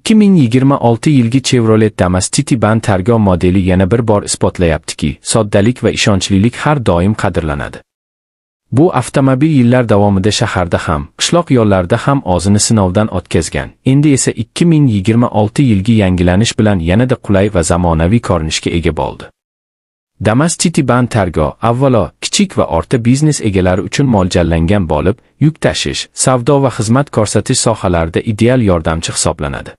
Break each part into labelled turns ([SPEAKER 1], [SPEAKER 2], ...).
[SPEAKER 1] 2026 yilgi Chevrolet Damas Citiban Targa modeli yana bir bor isbotlayaptiki, soddalik va ishonchlilik har doim qadrlanadi. Bu avtomobil yillar davomida shaharda ham, qishloq yo'llarida ham o'zini sinovdan o'tkazgan. Endi esa 2026 yilgi yangilanish bilan yanada qulay va zamonaviy ko'rinishga ega bo'ldi. Damas Citiban Targa avvalo kichik va o'rta biznes egalari uchun mo'ljallangan bo'lib, yuk tashish, savdo va xizmat ko'rsatish sohalarida ideal yordamchi hisoblanadi.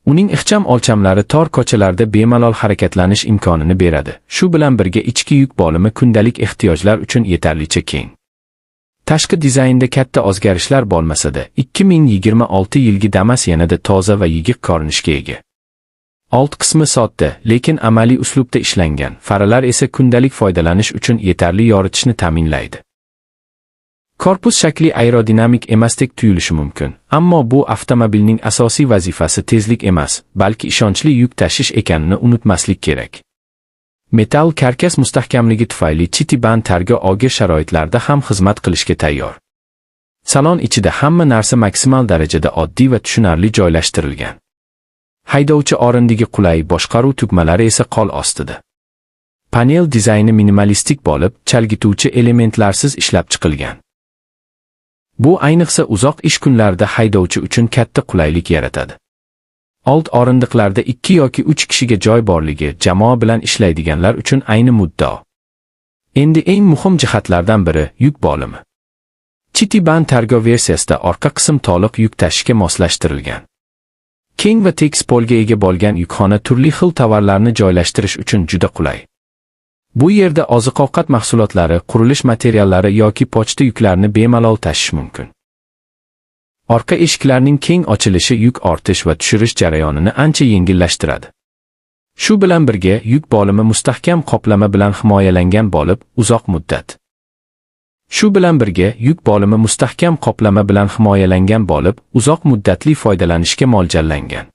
[SPEAKER 1] Uning ixcham o'lchamlari tor ko'chalarda bemalol harakatlanish imkonini beradi. Shu bilan birga ichki yuk bo'limi kundalik ehtiyojlar uchun yetarlicha keng. Tashqi dizaynda katta o'zgarishlar bo'lmasa-da, 2026 yilgi Damas yanada toza va yigiq ko'rinishga ega. Old qismi sodda, lekin amaliy uslubda ishlangan. Faralar esa kundalik foydalanish uchun yetarli yoritishni ta'minlaydi. Korpus shakli aerodinamik emasdek tuyulishi mumkin, ammo bu avtomobilning asosiy vazifasi tezlik emas, balki ishonchli yuk tashish ekanini unutmaslik kerak. Metall karkas mustahkamligi tufayli Citiban Targa og'ir sharoitlarda ham xizmat qilishga tayyor. Salon ichida hamma narsa maksimal darajada oddiy va tushunarli joylashtirilgan. Haydovchi o'rindig'i qulay, boshqaruv tugmalari esa qo'l ostida. Panel dizayni minimalistik bo'lib, chalg'ituvchi elementlarsiz ishlab chiqilgan. Bu ayniqsa uzoq ish kunlarida haydovchi uchun katta qulaylik yaratadi. Old o'rindiqlarda 2 yoki 3 kishiga joy borligi jamoa bilan ishlaydiganlar uchun ayni muddao. Endi eng muhim jihatlardan biri yuk bo'limi. Citiban Targa versiyasida orqa qism to'liq yuk tashishga moslashtirilgan. Keng va tekis polga ega bo'lgan yukxona turli xil tovarlarni joylashtirish uchun juda qulay. Bu yerda oziq-ovqat mahsulotlari, qurilish materiallari yoki pochta yuklarini bemalol tashish mumkin. Orqa eshiklarning keng ochilishi yuk ortish va tushirish jarayonini ancha yengillashtiradi. Shu bilan birga yuk bo'limi mustahkam qoplama bilan himoyalangan bo'lib, uzoq muddatli foydalanishga mo'ljallangan.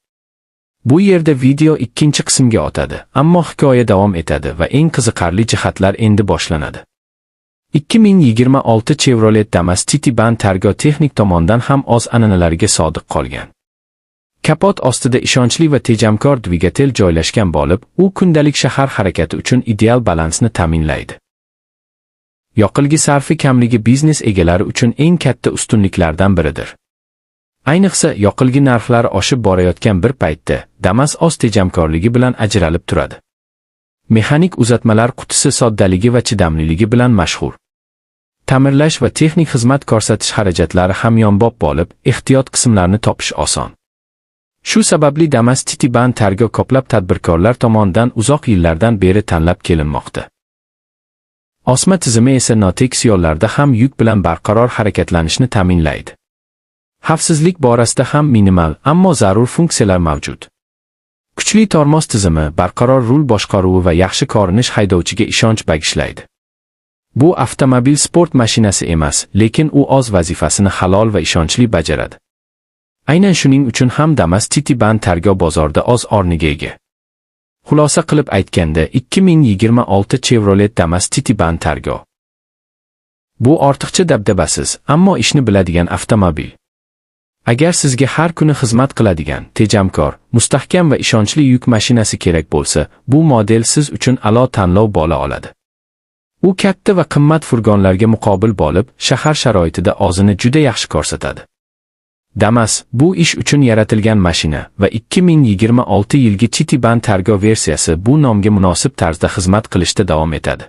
[SPEAKER 1] Bu yerda video ikkinchi qismga o'tadi, ammo hikoya davom etadi va eng qiziqarli jihatlar endi boshlanadi. 2026 Chevrolet Damas Citiban Targa texnik tomondan ham o'z an'analariga sodiq qolgan. Kapot ostida ishonchli va tejamkor dvigatel joylashgan bo'lib, u kundalik shahar harakati uchun ideal balansni ta'minlaydi. Yoqilg'i sarfi kamligi biznes egalari uchun eng katta ustunliklardan biridir. Ayniqsa yoqilg'i narxlari oshib borayotgan bir paytda Damas o'z tejamkorligi bilan ajralib turadi. Mexanik uzatmalar qutisi soddaligi va chidamliligi bilan mashhur. Ta'mirlash va texnik xizmat ko'rsatish xarajatlari hamyonbop bo'lib, ehtiyot qismlarni topish oson. Shu sababli Damas Citiban Targa ko'plab tadbirkorlar tomonidan uzoq yillardan beri tanlab kelinmoqda. Osma tizimi esa notekis yo'llarda ham yuk bilan barqaror harakatlanishni ta'minlaydi. Xavfsizlik borasida ham minimal, ammo zarur funksiyalar mavjud. Kuchli tormoz tizimi, barqaror rul boshqaruvi va yaxshi ko'rinish haydovchiga ishonch bag'ishlaydi. Bu avtomobil sport mashinasi emas, lekin u o'z vazifasini halol va ishonchli bajaradi. Aynan shuning uchun ham Damas Citiban Targa bozorda o'z o'rniga ega. Xulosa qilib aytganda, 2026 Chevrolet Damas Citiban Targa. Bu ortiqcha dabdabasiz, ammo ishni biladigan avtomobil. Agar sizga har kuni xizmat qiladigan, tejamkor, mustahkam va ishonchli yuk mashinasi kerak bo'lsa, bu model siz uchun a'lo tanlov bo'la oladi. U katta va qimmat furgonlarga muqobil bo'lib, shahar sharoitida o'zini juda yaxshi ko'rsatadi. Damas bu ish uchun yaratilgan mashina va 2026 yilgi Citiban Targa versiyasi bu nomga munosib tarzda xizmat qilishda davom etadi.